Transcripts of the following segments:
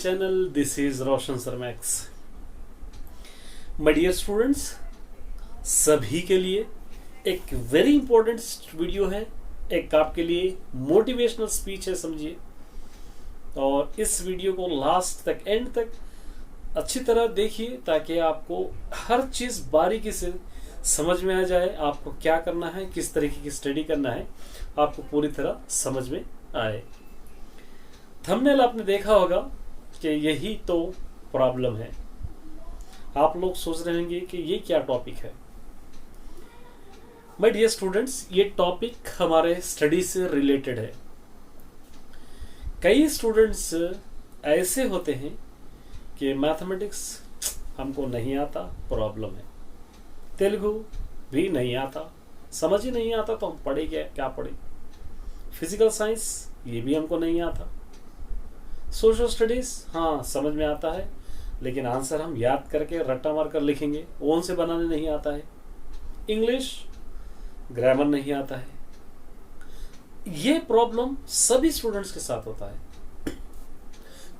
channel. This is Roshan Sir Max. My dear students, सभी के लिए एक वेरी इंपॉर्टेंट वीडियो है, एक आपके लिए मोटिवेशनल स्पीच है समझिए। और इस वीडियो को लास्ट तक एंड तक अच्छी तरह देखिए ताकि आपको हर चीज़ बारीकी से समझ में आ जाए। आपको क्या करना है, किस तरीके की स्टडी करना है, आपको पूरी तरह समझ में आए। थंबनेल आपने देखा होगा कि यही तो प्रॉब्लम है। आप लोग सोच रहे होंगे कि ये क्या टॉपिक है। माय डियर स्टूडेंट्स, ये टॉपिक हमारे स्टडी से रिलेटेड है। कई स्टूडेंट्स ऐसे होते हैं कि मैथमेटिक्स हमको नहीं आता, प्रॉब्लम है। तेलुगु भी नहीं आता, समझ ही नहीं आता, तो हम पढ़े क्या पढ़े। फिजिकल साइंस ये भी हमको नहीं आता। सोशल स्टडीज हाँ समझ में आता है, लेकिन आंसर हम याद करके रट्टा मार कर लिखेंगे, ओन से बनाने नहीं आता है। इंग्लिश ग्रामर नहीं आता है। ये प्रॉब्लम सभी स्टूडेंट्स के साथ होता है।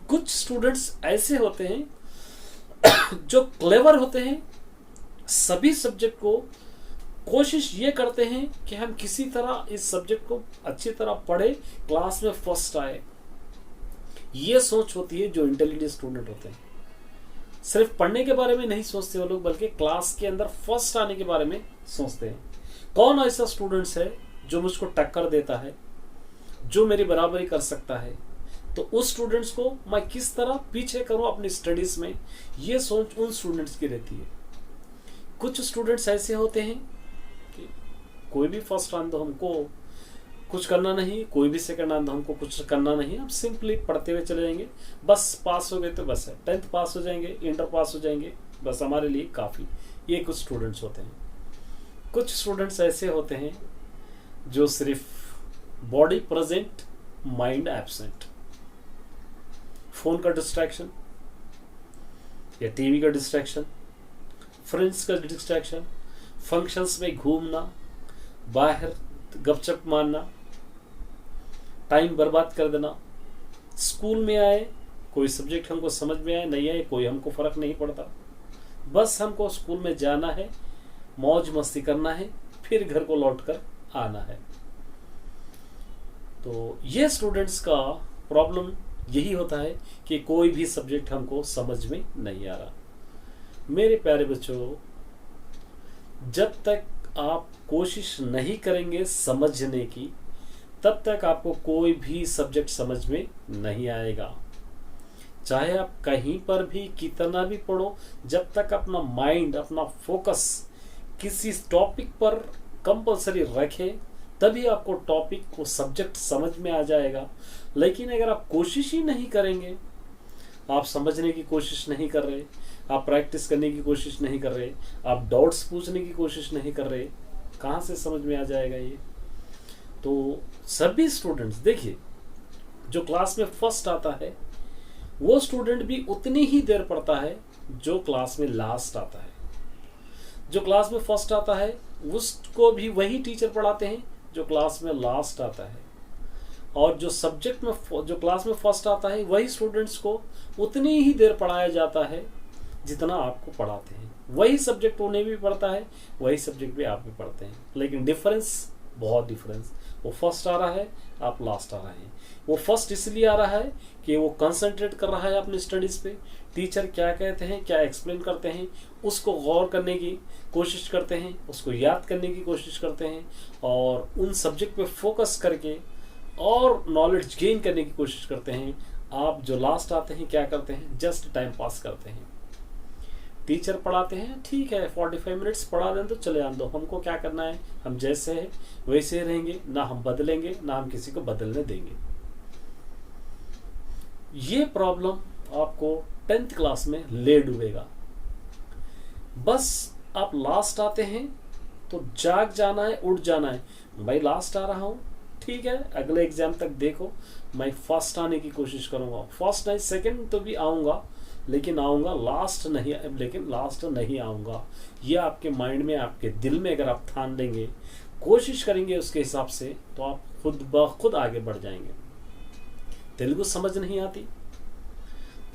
कुछ स्टूडेंट्स ऐसे होते हैं जो क्लेवर होते हैं, सभी सब्जेक्ट को कोशिश ये करते हैं कि हम किसी तरह इस सब्जेक्ट को अच्छी तरह पढ़े, क्लास में फर्स्ट आए। ये सोच होती है जो इंटेलिजेंट स्टूडेंट होते हैं। सिर्फ पढ़ने के बारे में नहीं सोचते वो लोग, बल्कि क्लास के अंदर फर्स्ट आने के बारे में सोचते हैं। कौन ऐसा स्टूडेंट्स है जो मुझको टक्कर देता है, जो मेरी बराबरी कर सकता है, तो उस स्टूडेंट्स को मैं किस तरह पीछे करूं अपनी स्टडीज में, ये सोच उन स्टूडेंट्स की रहती है। कुछ स्टूडेंट्स ऐसे होते हैं कि कोई भी फर्स्ट आन दो, हमको कुछ करना नहीं, कोई भी सेकंड आन दो, हमको कुछ करना नहीं, हम सिंपली पढ़ते हुए चले जाएंगे। बस पास हो गए तो बस है, 10th पास हो जाएंगे, इंटर पास हो जाएंगे, बस हमारे लिए काफ़ी। ये कुछ स्टूडेंट्स होते हैं। कुछ स्टूडेंट्स ऐसे होते हैं जो सिर्फ body present, mind absent. Phone का डिस्ट्रैक्शन या टीवी का डिस्ट्रैक्शन, फ्रेंड्स का डिस्ट्रैक्शन, फंक्शंस में घूमना, बाहर गपशप मारना, टाइम बर्बाद कर देना। स्कूल में आए, कोई सब्जेक्ट हमको समझ में आए नहीं आए, कोई हमको फर्क नहीं पड़ता। बस हमको स्कूल में जाना है, मौज मस्ती करना है, फिर घर को लौट कर आना है। तो ये स्टूडेंट्स का प्रॉब्लम यही होता है कि कोई भी सब्जेक्ट हमको समझ में नहीं आ रहा। मेरे प्यारे बच्चों, जब तक आप कोशिश नहीं करेंगे समझने की, तब तक आपको कोई भी सब्जेक्ट समझ में नहीं आएगा। चाहे आप कहीं पर भी कितना भी पढ़ो, जब तक अपना माइंड, अपना फोकस किसी टॉपिक पर कंपल्सरी रखें, तभी आपको टॉपिक को, सब्जेक्ट समझ में आ जाएगा। लेकिन अगर आप कोशिश ही नहीं करेंगे, आप समझने की कोशिश नहीं कर रहे, आप प्रैक्टिस करने की कोशिश नहीं कर रहे, आप डाउट्स पूछने की कोशिश नहीं कर रहे, कहाँ से समझ में आ जाएगा ये। तो सभी स्टूडेंट्स देखिए, जो क्लास में फर्स्ट आता है वो स्टूडेंट भी उतनी ही देर पढ़ता है जो क्लास में लास्ट आता है। जो क्लास में फर्स्ट आता है उसको भी वही टीचर पढ़ाते हैं जो क्लास में लास्ट आता है। और जो सब्जेक्ट में जो क्लास में फर्स्ट आता है वही स्टूडेंट्स को उतनी ही देर पढ़ाया जाता है जितना आपको पढ़ाते हैं। वही सब्जेक्ट उन्हें भी पढ़ता है, वही सब्जेक्ट भी आप भी पढ़ते हैं, लेकिन डिफरेंस, बहुत डिफरेंस। वो फर्स्ट आ रहा है, आप लास्ट आ रहे हैं। वो फर्स्ट इसलिए आ रहा है कि वो कंसंट्रेट कर रहा है अपनी स्टडीज पे, टीचर क्या कहते हैं, क्या एक्सप्लेन करते हैं, उसको गौर करने की कोशिश करते हैं, उसको याद करने की कोशिश करते हैं, और उन सब्जेक्ट पे फोकस करके और नॉलेज गेन करने की कोशिश करते हैं। आप जो लास्ट आते हैं क्या करते हैं, जस्ट टाइम पास करते हैं। टीचर पढ़ाते हैं, ठीक है 45 मिनट्स पढ़ा दें तो चले आने दो, हमको क्या करना है, हम जैसे हैं वैसे ही रहेंगे, ना हम बदलेंगे ना हम किसी को बदलने देंगे। ये प्रॉब्लम आपको 10th क्लास में ले डूबेगा। बस आप लास्ट आते हैं तो जाग जाना है, उठ जाना है, भाई लास्ट आ रहा हूं, ठीक है अगले एग्जाम तक देखो, मैं फर्स्ट आने की कोशिश करूंगा। फर्स्ट नहीं सेकंड तो भी आऊंगा, लेकिन आऊंगा लास्ट नहीं, लेकिन लास्ट नहीं आऊंगा। ये आपके माइंड में, आपके दिल में अगर आप ठान लेंगे, कोशिश करेंगे उसके हिसाब से, तो आप खुद ब खुद आगे बढ़ जाएंगे। तेलुगु समझ नहीं आती,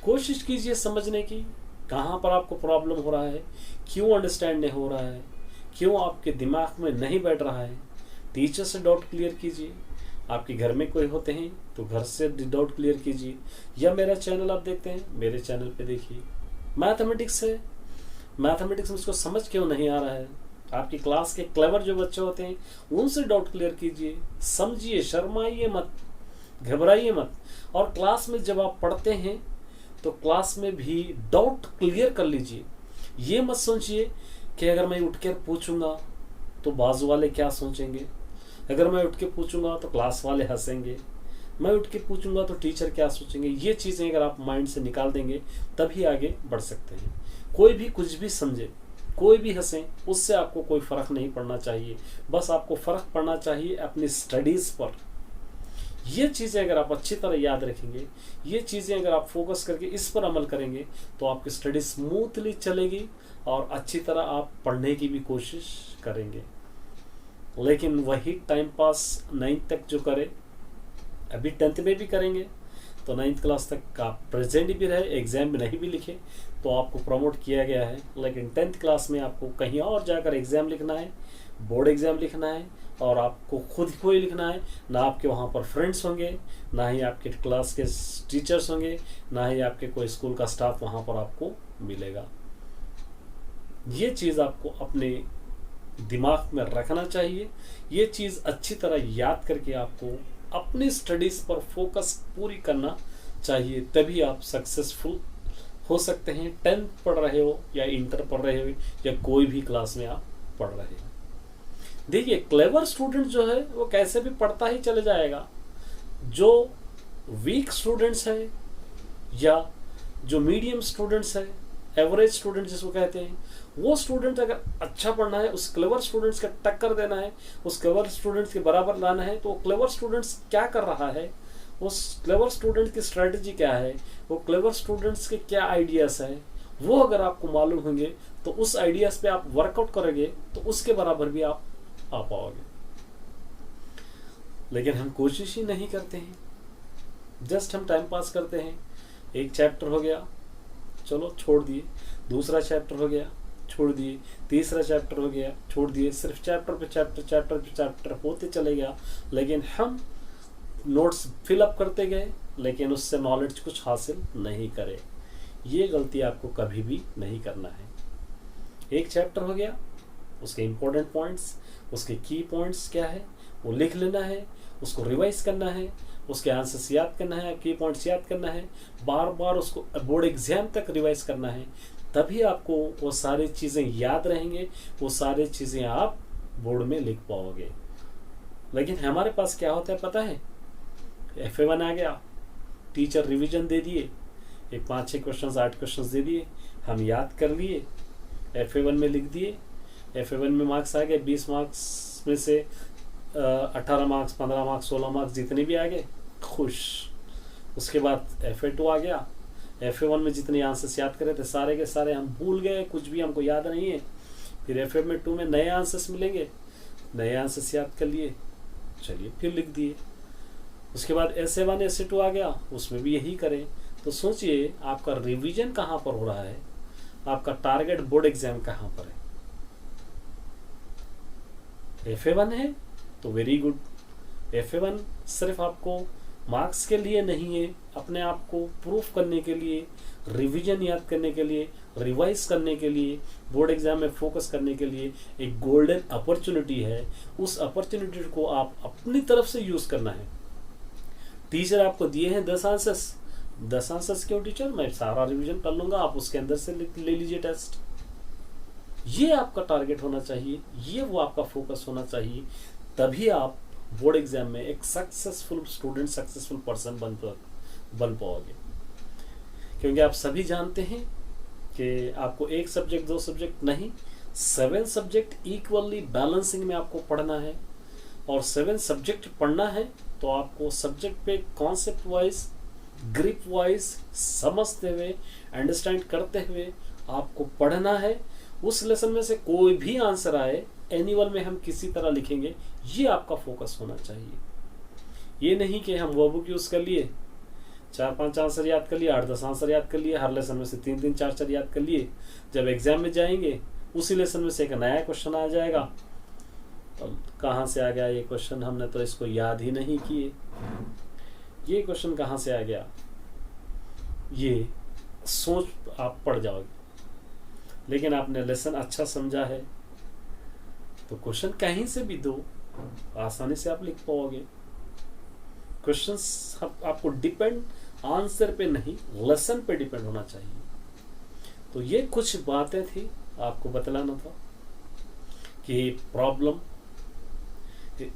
कोशिश कीजिए समझने की, कहाँ पर आपको प्रॉब्लम हो रहा है, क्यों अंडरस्टैंड नहीं हो रहा है, क्यों आपके दिमाग में नहीं बैठ रहा है। टीचर से डाउट क्लियर कीजिए, आपके घर में कोई होते हैं तो घर से डाउट क्लियर कीजिए, या मेरा चैनल आप देखते हैं, मेरे चैनल पे देखिए। मैथमेटिक्स है, मैथमेटिक्स में उसको समझ क्यों नहीं आ रहा है, आपकी क्लास के क्लेवर जो बच्चे होते हैं उनसे डाउट क्लियर कीजिए, समझिए, शर्माइए मत, घबराइए मत। और क्लास में जब आप पढ़ते हैं तो क्लास में भी डाउट क्लियर कर लीजिए। ये मत सोचिए कि अगर मैं उठ कर पूछूंगा तो बाजू वाले क्या सोचेंगे, अगर मैं उठ के पूछूंगा तो क्लास वाले हंसेंगे, मैं उठ के पूछूंगा तो टीचर क्या सोचेंगे। ये चीज़ें अगर आप माइंड से निकाल देंगे तभी आगे बढ़ सकते हैं। कोई भी कुछ भी समझे, कोई भी हंसे, उससे आपको कोई फ़र्क नहीं पड़ना चाहिए। बस आपको फ़र्क पड़ना चाहिए अपनी स्टडीज़ पर। ये चीज़ें अगर आप अच्छी तरह याद रखेंगे, ये चीज़ें अगर आप फोकस करके इस पर अमल करेंगे तो आपकी स्टडी स्मूथली चलेगी और अच्छी तरह आप पढ़ने की भी कोशिश करेंगे। लेकिन वही टाइम पास 9th तक जो करे, अभी 10th में भी करेंगे तो 9th क्लास तक आप प्रेजेंट भी रहे, एग्ज़ाम में नहीं भी लिखे तो आपको प्रमोट किया गया है। लेकिन 10th क्लास में आपको कहीं और जाकर एग्ज़ाम लिखना है, बोर्ड एग्ज़ाम लिखना है, और आपको खुद को ही लिखना है। ना आपके वहाँ पर फ्रेंड्स होंगे, ना ही आपके क्लास के टीचर्स होंगे, ना ही आपके कोई स्कूल का स्टाफ वहाँ पर आपको मिलेगा। ये चीज़ आपको अपने दिमाग में रखना चाहिए। ये चीज़ अच्छी तरह याद करके आपको अपनी स्टडीज़ पर फोकस पूरी करना चाहिए, तभी आप सक्सेसफुल हो सकते हैं। 10th पढ़ रहे हो या इंटर पढ़ रहे हो या कोई भी क्लास में आप पढ़ रहे हो। देखिए, क्लेवर स्टूडेंट जो है वो कैसे भी पढ़ता ही चले जाएगा। जो वीक स्टूडेंट्स हैं या जो मीडियम स्टूडेंट्स हैं, एवरेज स्टूडेंट जिसको कहते हैं, वो स्टूडेंट अगर अच्छा पढ़ना है, उस क्लेवर स्टूडेंट्स का टक्कर देना है, उस क्लेवर स्टूडेंट्स के बराबर लाना है, तो वो क्लेवर स्टूडेंट्स क्या कर रहा है, उस क्लेवर स्टूडेंट की स्ट्रेटजी क्या है, वो क्लेवर स्टूडेंट्स के क्या आइडियाज़ हैं, वो अगर आपको मालूम होंगे तो उस आइडियाज़ पे आप वर्कआउट करेंगे तो उसके बराबर भी आप आ पाओगे। लेकिन हम कोशिश ही नहीं करते हैं, जस्ट हम टाइम पास करते हैं। एक चैप्टर हो गया, चलो छोड़ दिए, दूसरा चैप्टर हो गया, छोड़ दिए, तीसरा चैप्टर हो गया, छोड़ दिए, सिर्फ चैप्टर पे चैप्टर, चैप्टर पे चैप्टर होते चले गया। लेकिन हम नोट्स फिलअप करते गए, लेकिन उससे नॉलेज कुछ हासिल नहीं करे। ये गलती आपको कभी भी नहीं करना है। एक चैप्टर हो गया, उसके इम्पोर्टेंट पॉइंट्स, उसके की पॉइंट्स क्या है वो लिख लेना है, उसको रिवाइज करना है, उसके आंसर्स याद करना है, की पॉइंट्स याद करना है, बार बार उसको बोर्ड एग्जाम तक रिवाइज करना है। तभी आपको वो सारी चीज़ें याद रहेंगे, वो सारी चीज़ें आप बोर्ड में लिख पाओगे। लेकिन हमारे पास क्या होता है पता है, FA1 आ गया, टीचर रिवीजन दे दिए, एक 5-6 क्वेश्चन 8 क्वेश्चन दे दिए, हम याद कर लिए, FA1 में लिख दिए। FA1 में मार्क्स आ गए, 20 मार्क्स में से 18 मार्क्स, 15 मार्क्स, 16 मार्क्स जितने भी आ गए, खुश। उसके बाद FA2 आ गया, FA1 में जितने आंसर्स याद करे थे सारे के सारे हम भूल गए, कुछ भी हमको याद नहीं है। फिर FA2 में नए आंसर्स मिलेंगे, नए आंसर्स याद कर लिए, चलिए फिर लिख दिए। उसके बाद SA1 SA2 आ गया, उसमें भी यही करें। तो सोचिए आपका रिवीजन कहाँ पर हो रहा है, आपका टारगेट बोर्ड एग्जाम कहाँ पर है। FA1 है तो वेरी गुड। FA1 सिर्फ आपको मार्क्स के लिए नहीं है, अपने आप को प्रूफ करने के लिए, रिवीजन याद करने के लिए, रिवाइज करने के लिए, बोर्ड एग्जाम में फोकस करने के लिए एक गोल्डन अपॉर्चुनिटी है। उस अपॉर्चुनिटी को आप अपनी तरफ से यूज करना है। टीचर आपको दिए हैं 10 आंसर्स, 10 आंसर्स क्यों टीचर, मैं सारा रिवीजन कर लूंगा, आप उसके अंदर से ले लीजिए टेस्ट। ये आपका टारगेट होना चाहिए, ये वो आपका फोकस होना चाहिए। तभी आप बोर्ड एग्जाम में एक सक्सेसफुल स्टूडेंट, सक्सेसफुल पर्सन बन पाओगे। क्योंकि आप सभी जानते हैं कि आपको एक सब्जेक्ट 2 सब्जेक्ट नहीं, 7 सब्जेक्ट इक्वली बैलेंसिंग में आपको पढ़ना है। और 7 सब्जेक्ट पढ़ना है तो आपको सब्जेक्ट पे कॉन्सेप्ट वाइज, ग्रिप वाइज समझते हुए, अंडरस्टैंड करते हुए आपको पढ़ना है। उस लेसन में से कोई भी आंसर आए, एनुअल में हम किसी तरह लिखेंगे, ये आपका फोकस होना चाहिए। ये नहीं कि हम वो बुक यूज कर लिए, 4-5 आंसर याद कर लिए, 8-10 आंसर याद कर लिए, हर लेसन में से 3-3 4-4 याद कर लिए। जब एग्जाम में जाएंगे उसी लेसन में से एक नया क्वेश्चन आ जाएगा, तो कहाँ से आ गया ये क्वेश्चन, हमने तो इसको याद ही नहीं किए, ये क्वेश्चन कहाँ से आ गया, ये सोच आप पड़ जाओगे। लेकिन आपने लेसन अच्छा समझा है तो क्वेश्चन कहीं से भी दो, आसानी से आप लिख पाओगे। क्वेश्चंस आपको डिपेंड आंसर पे नहीं, लेसन पे डिपेंड होना चाहिए। तो ये कुछ बातें थी आपको बतलाना था कि प्रॉब्लम,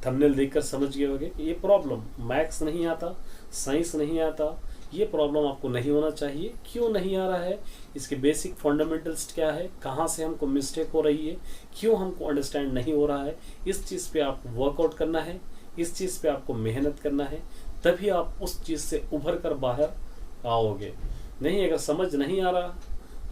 थंबनेल देखकर समझ गए होंगे कि ये प्रॉब्लम, मैथ्स नहीं आता, साइंस नहीं आता, ये प्रॉब्लम आपको नहीं होना चाहिए। क्यों नहीं आ रहा है, इसके बेसिक फंडामेंटल्स क्या है, कहाँ से हमको मिस्टेक हो रही है, क्यों हमको अंडरस्टैंड नहीं हो रहा है, इस चीज़ पे आपको वर्कआउट करना है, इस चीज़ पे आपको मेहनत करना है, तभी आप उस चीज़ से उभर कर बाहर आओगे। नहीं, अगर समझ नहीं आ रहा,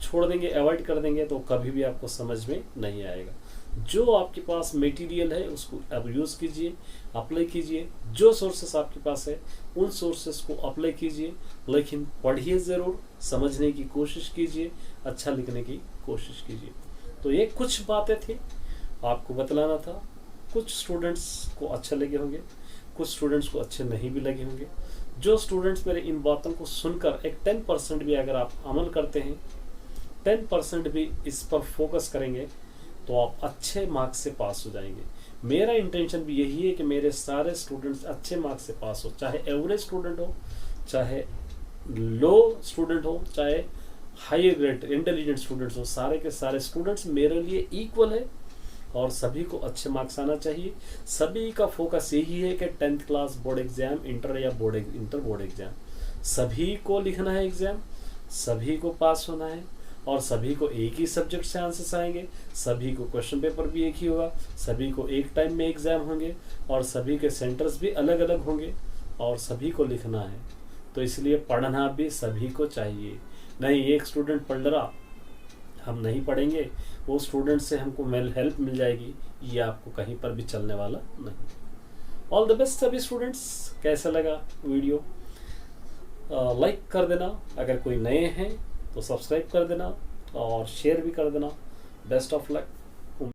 छोड़ देंगे, अवॉइड कर देंगे, तो कभी भी आपको समझ में नहीं आएगा। जो आपके पास मटेरियल है उसको अब यूज़ कीजिए, अप्लाई कीजिए। जो सोर्सेस आपके पास है उन सोर्सेस को अप्लाई कीजिए, लेकिन पढ़िए ज़रूर, समझने की कोशिश कीजिए, अच्छा लिखने की कोशिश कीजिए। तो ये कुछ बातें थी आपको बतलाना था। कुछ स्टूडेंट्स को अच्छे लगे होंगे, कुछ स्टूडेंट्स को अच्छे नहीं भी लगे होंगे। जो स्टूडेंट्स मेरे इन बातों को सुनकर एक 10% भी अगर आप अमल करते हैं, 10% भी इस पर फोकस करेंगे, तो आप अच्छे मार्क्स से पास हो जाएंगे। मेरा इंटेंशन भी यही है कि मेरे सारे स्टूडेंट्स अच्छे मार्क्स से पास हो, चाहे एवरेज स्टूडेंट हो, चाहे लो स्टूडेंट हो, चाहे हाई ग्रेड इंटेलिजेंट स्टूडेंट्स हो, सारे के सारे स्टूडेंट्स मेरे लिए इक्वल है और सभी को अच्छे मार्क्स आना चाहिए। सभी का फोकस यही है कि 10th class board exam, inter या इंटर बोर्ड एग्जाम, सभी को लिखना है एग्जाम, सभी को पास होना है, और सभी को एक ही सब्जेक्ट से आंसर्स आएंगे, सभी को क्वेश्चन पेपर भी एक ही होगा, सभी को एक टाइम में एग्जाम होंगे, और सभी के सेंटर्स भी अलग अलग होंगे, और सभी को लिखना है। तो इसलिए पढ़ना भी सभी को चाहिए। नहीं एक स्टूडेंट पढ़ रहा, हम नहीं पढ़ेंगे, वो स्टूडेंट से हमको हेल्प मिल जाएगी, ये आपको कहीं पर भी चलने वाला नहीं। ऑल द बेस्ट सभी स्टूडेंट्स। कैसा लगा वीडियो, लाइक कर देना, अगर कोई नए हैं तो सब्सक्राइब कर देना और शेयर भी कर देना। Best of luck.